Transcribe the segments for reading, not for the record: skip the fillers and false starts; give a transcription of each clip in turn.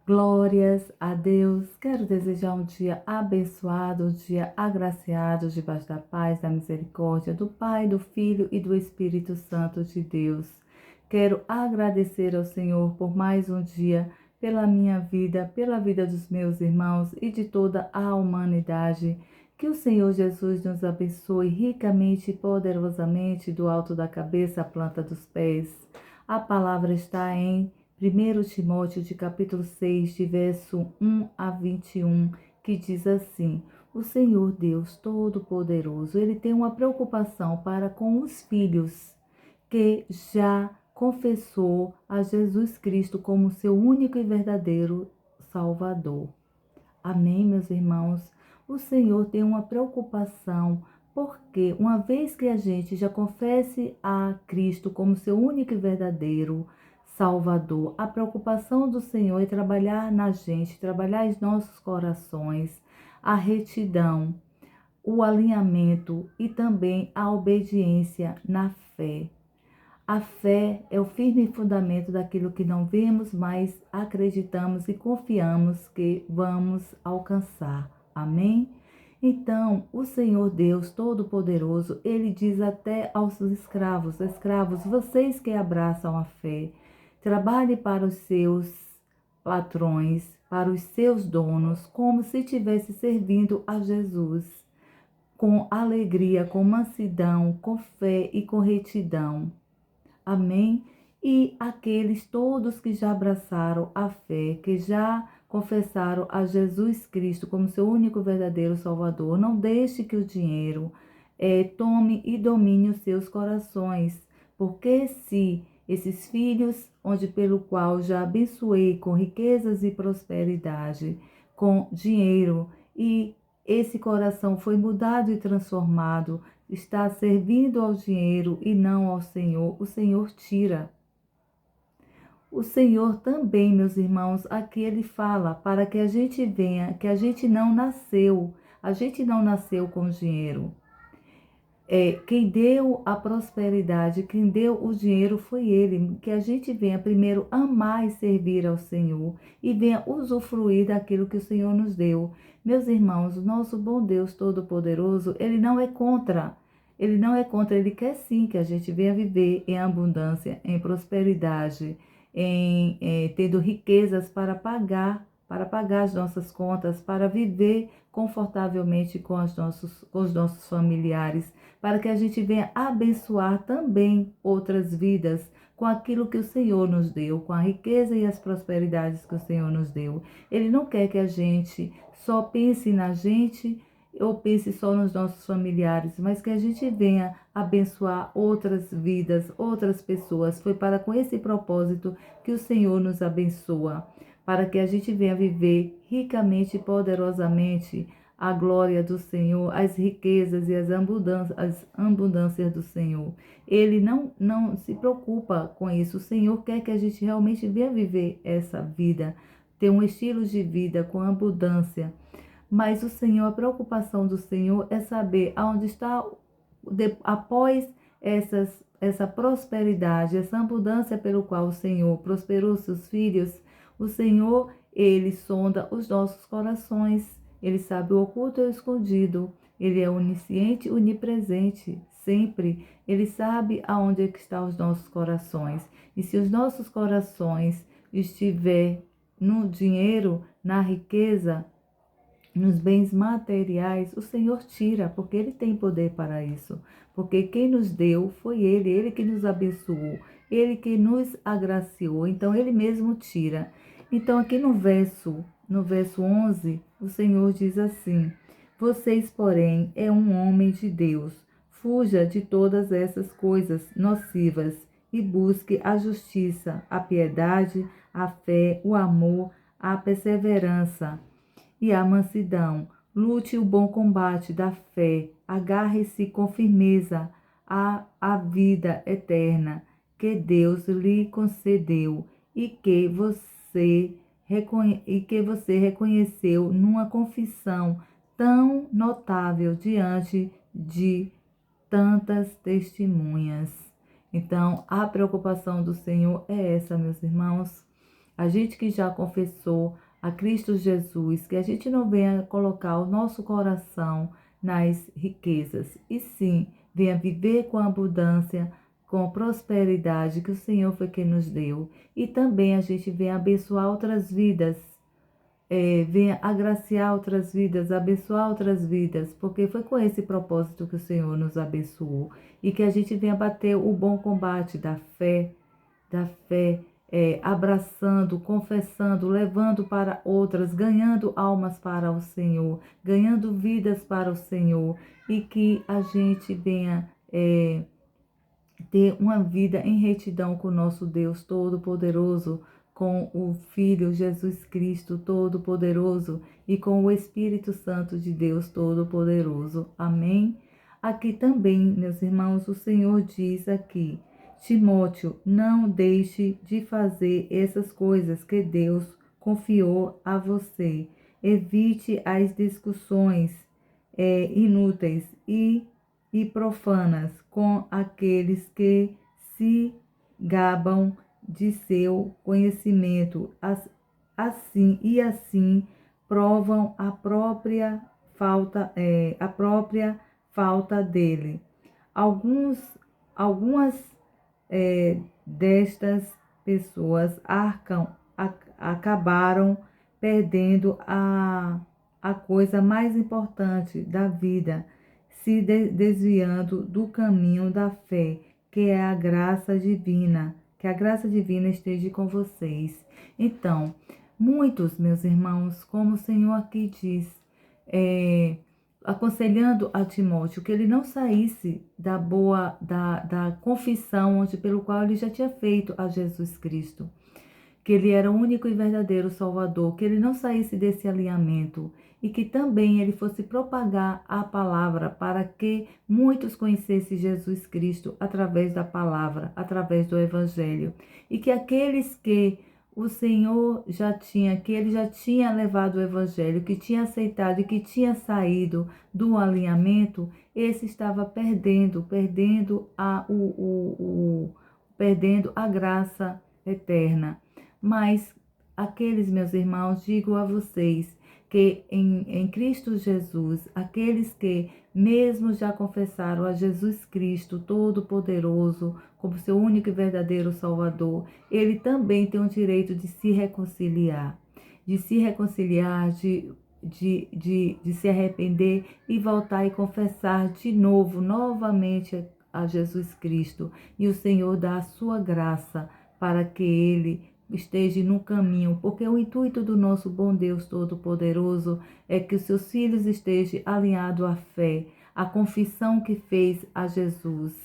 Glórias a Deus. Quero desejar um dia abençoado, um dia agraciado, debaixo da paz, da misericórdia do Pai, do Filho e do Espírito Santo de Deus. Quero agradecer ao Senhor por mais um dia, pela minha vida, pela vida dos meus irmãos e de toda a humanidade. Que o Senhor Jesus nos abençoe ricamente e poderosamente, do alto da cabeça à planta dos pés. A palavra está em 1 Timóteo, de capítulo 6, de verso 1 a 21, que diz assim: o Senhor Deus Todo-Poderoso, Ele tem uma preocupação para com os filhos que já confessou a Jesus Cristo como seu único e verdadeiro Salvador. Amém, meus irmãos? O Senhor tem uma preocupação, porque uma vez que a gente já confesse a Cristo como seu único e verdadeiro Salvador, a preocupação do Senhor é trabalhar na gente, trabalhar em nossos corações, a retidão, o alinhamento e também a obediência na fé. A fé é o firme fundamento daquilo que não vemos, mas acreditamos e confiamos que vamos alcançar. Amém? Então, o Senhor Deus Todo-Poderoso, Ele diz até aos escravos: escravos, vocês que abraçam a fé, trabalhe para os seus patrões, para os seus donos, como se estivesse servindo a Jesus, com alegria, com mansidão, com fé e com retidão. Amém? E aqueles todos que já abraçaram a fé, que já confessaram a Jesus Cristo como seu único verdadeiro Salvador, não deixe que o dinheiro tome e domine os seus corações, porque se esses filhos, onde pelo qual já abençoei com riquezas e prosperidade, com dinheiro, e esse coração foi mudado e transformado, está servindo ao dinheiro e não ao Senhor, o Senhor tira. O Senhor também, meus irmãos, aqui Ele fala para que a gente venha, que a gente não nasceu com dinheiro. Quem deu a prosperidade, quem deu o dinheiro foi Ele. Que a gente venha primeiro amar e servir ao Senhor e venha usufruir daquilo que o Senhor nos deu. Meus irmãos, o nosso bom Deus Todo-Poderoso, Ele não é contra. Ele quer sim que a gente venha viver em abundância, em prosperidade, tendo riquezas para pagar as nossas contas, para viver confortavelmente com os nossos familiares, para que a gente venha abençoar também outras vidas com aquilo que o Senhor nos deu, com a riqueza e as prosperidades que o Senhor nos deu. Ele não quer que a gente só pense na gente ou pense só nos nossos familiares, mas que a gente venha abençoar outras vidas, outras pessoas. Foi para com esse propósito que o Senhor nos abençoa, para que a gente venha viver ricamente e poderosamente a glória do Senhor, as riquezas e as abundâncias do Senhor. Ele não se preocupa com isso. O Senhor quer que a gente realmente venha viver essa vida, ter um estilo de vida com abundância. Mas o Senhor, a preocupação do Senhor é saber aonde está, após essa prosperidade, essa abundância pelo qual o Senhor prosperou seus filhos. O Senhor, Ele sonda os nossos corações. Ele sabe o oculto e o escondido. Ele é onisciente, onipresente, sempre. Ele sabe aonde é que estão os nossos corações. E se os nossos corações estiver no dinheiro, na riqueza, nos bens materiais, o Senhor tira, porque Ele tem poder para isso. Porque quem nos deu foi Ele que nos abençoou, Ele que nos agraciou, então Ele mesmo tira. Então aqui no verso 11, o Senhor diz assim: vocês, porém, é um homem de Deus, fuja de todas essas coisas nocivas e busque a justiça, a piedade, a fé, o amor, a perseverança e a mansidão. Lute o bom combate da fé, agarre-se com firmeza à vida eterna que Deus lhe concedeu e que você reconheceu numa confissão tão notável diante de tantas testemunhas. Então, a preocupação do Senhor é essa, meus irmãos. a gente que já confessou a Cristo Jesus, que a gente não venha colocar o nosso coração nas riquezas, e sim venha viver com abundância, com prosperidade que o Senhor foi quem nos deu. E também a gente venha abençoar outras vidas, venha agraciar outras vidas, abençoar outras vidas, porque foi com esse propósito que o Senhor nos abençoou. E que a gente venha bater o bom combate da fé, abraçando, confessando, levando para outras, ganhando almas para o Senhor, ganhando vidas para o Senhor, e que a gente venha ter uma vida em retidão com o nosso Deus Todo-Poderoso, com o Filho Jesus Cristo Todo-Poderoso e com o Espírito Santo de Deus Todo-Poderoso. Amém? Aqui também, meus irmãos, o Senhor diz aqui: Timóteo, não deixe de fazer essas coisas que Deus confiou a você. Evite as discussões inúteis e profanas com aqueles que se gabam de seu conhecimento, assim provam a própria falta dele. Algumas destas pessoas acabaram perdendo a coisa mais importante da vida, se desviando do caminho da fé, que é a graça divina. Que a graça divina esteja com vocês. Então, muitos, meus irmãos, como o Senhor aqui diz, aconselhando a Timóteo que ele não saísse da confissão pelo qual ele já tinha feito a Jesus Cristo, que ele era o único e verdadeiro Salvador, que ele não saísse desse alinhamento e que também ele fosse propagar a palavra para que muitos conhecessem Jesus Cristo através da palavra, através do Evangelho, e que aqueles que o Senhor que ele já tinha levado o Evangelho, que tinha aceitado e que tinha saído do alinhamento, esse estava perdendo a graça eterna. Mas aqueles, meus irmãos, digo a vocês que em Cristo Jesus, aqueles que mesmo já confessaram a Jesus Cristo Todo-Poderoso como seu único e verdadeiro Salvador, ele também tem o direito de se reconciliar, de se arrepender e voltar e confessar novamente a Jesus Cristo. E o Senhor dá a sua graça para que ele esteja no caminho, porque o intuito do nosso bom Deus Todo-Poderoso é que os seus filhos estejam alinhados à fé, à confissão que fez a Jesus.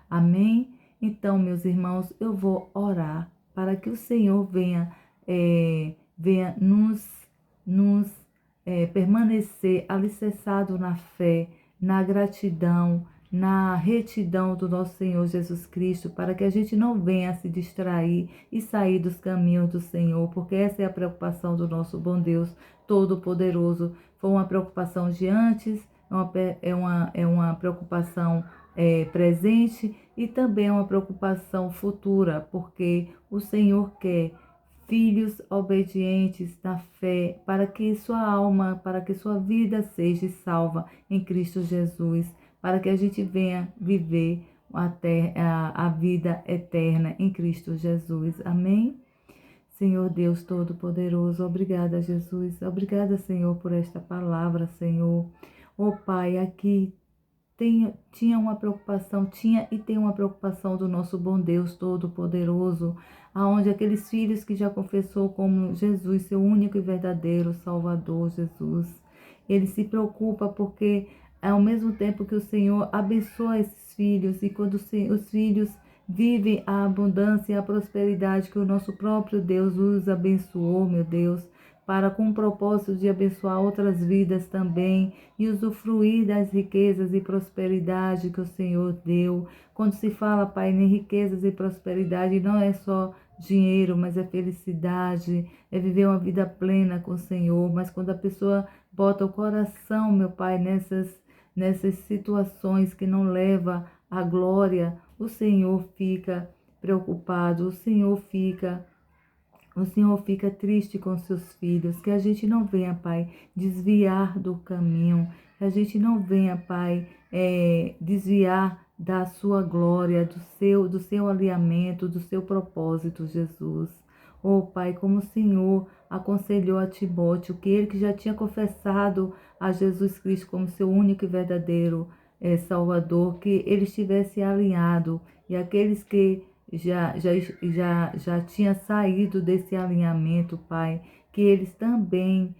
Amém? Então, meus irmãos, eu vou orar para que o Senhor venha nos permanecer alicerçado na fé, na gratidão, na retidão do nosso Senhor Jesus Cristo, para que a gente não venha se distrair e sair dos caminhos do Senhor, porque essa é a preocupação do nosso bom Deus Todo-Poderoso. Foi uma preocupação de antes, é uma preocupação presente e também é uma preocupação futura, porque o Senhor quer filhos obedientes na fé, para que sua alma, para que sua vida seja salva em Cristo Jesus, para que a gente venha viver a vida eterna em Cristo Jesus. Amém? Senhor Deus Todo-Poderoso, obrigada, Jesus. Obrigada, Senhor, por esta palavra, Senhor. Oh, Pai, aqui tinha uma preocupação, tinha e tem uma preocupação do nosso bom Deus Todo-Poderoso, aonde aqueles filhos que já confessou como Jesus, seu único e verdadeiro Salvador, Jesus, ele se preocupa porque ao mesmo tempo que o Senhor abençoa esses filhos, e quando os filhos vivem a abundância e a prosperidade que o nosso próprio Deus os abençoou, meu Deus, para com o propósito de abençoar outras vidas também e usufruir das riquezas e prosperidade que o Senhor deu. Quando se fala, Pai, em riquezas e prosperidade, não é só dinheiro, mas é felicidade, é viver uma vida plena com o Senhor. Mas quando a pessoa bota o coração, meu Pai, nessas situações que não leva à glória, o Senhor fica preocupado, o Senhor fica O Senhor fica triste com seus filhos, que a gente não venha, Pai, desviar do caminho, que a gente não venha, Pai, desviar da sua glória, do seu alinhamento, do seu propósito, Jesus. Oh, Pai, como o Senhor aconselhou a Timóteo, que ele que já tinha confessado a Jesus Cristo como seu único e verdadeiro Salvador, que ele estivesse alinhado, e aqueles que já tinha saído desse alinhamento, Pai, que eles também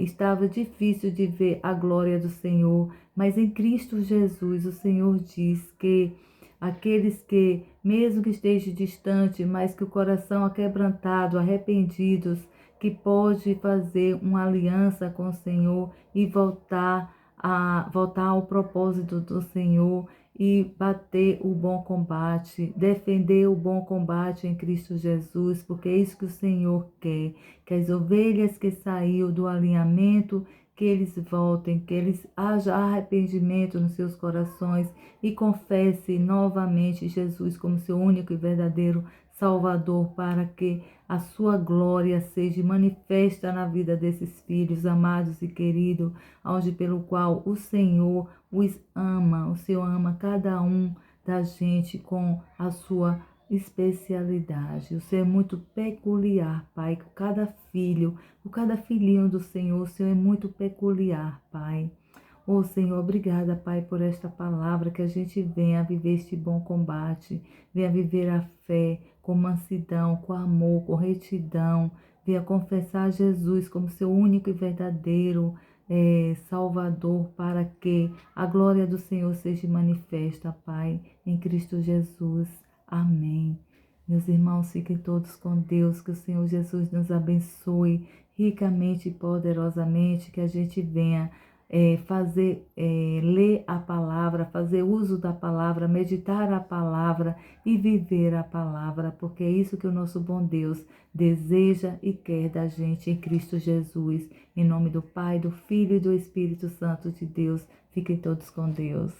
estava difícil de ver a glória do Senhor, mas em Cristo Jesus o Senhor diz que aqueles que, mesmo que estejam distante, mas que o coração aquebrantado, arrependidos, que pode fazer uma aliança com o Senhor e voltar ao propósito do Senhor e bater o bom combate, defender o bom combate em Cristo Jesus, porque é isso que o Senhor quer, que as ovelhas que saíram do alinhamento, que eles voltem, que eles haja arrependimento nos seus corações e confesse novamente Jesus como seu único e verdadeiro Salvador, para que a sua glória seja manifesta na vida desses filhos amados e queridos, onde pelo qual o Senhor os ama, o Senhor ama cada um da gente com a sua especialidade. O Senhor é muito peculiar, Pai, com cada filho, com cada filhinho do Senhor, o Senhor é muito peculiar, Pai. Oh, Senhor, obrigada, Pai, por esta palavra, que a gente venha viver este bom combate, venha viver a fé com mansidão, com amor, com retidão, venha confessar Jesus como seu único e verdadeiro Salvador, para que a glória do Senhor seja manifesta, Pai, em Cristo Jesus. Amém. Meus irmãos, fiquem todos com Deus, que o Senhor Jesus nos abençoe ricamente e poderosamente, que a gente venha ler a palavra, fazer uso da palavra, meditar a palavra e viver a palavra, porque é isso que o nosso bom Deus deseja e quer da gente em Cristo Jesus. Em nome do Pai, do Filho e do Espírito Santo de Deus, fiquem todos com Deus.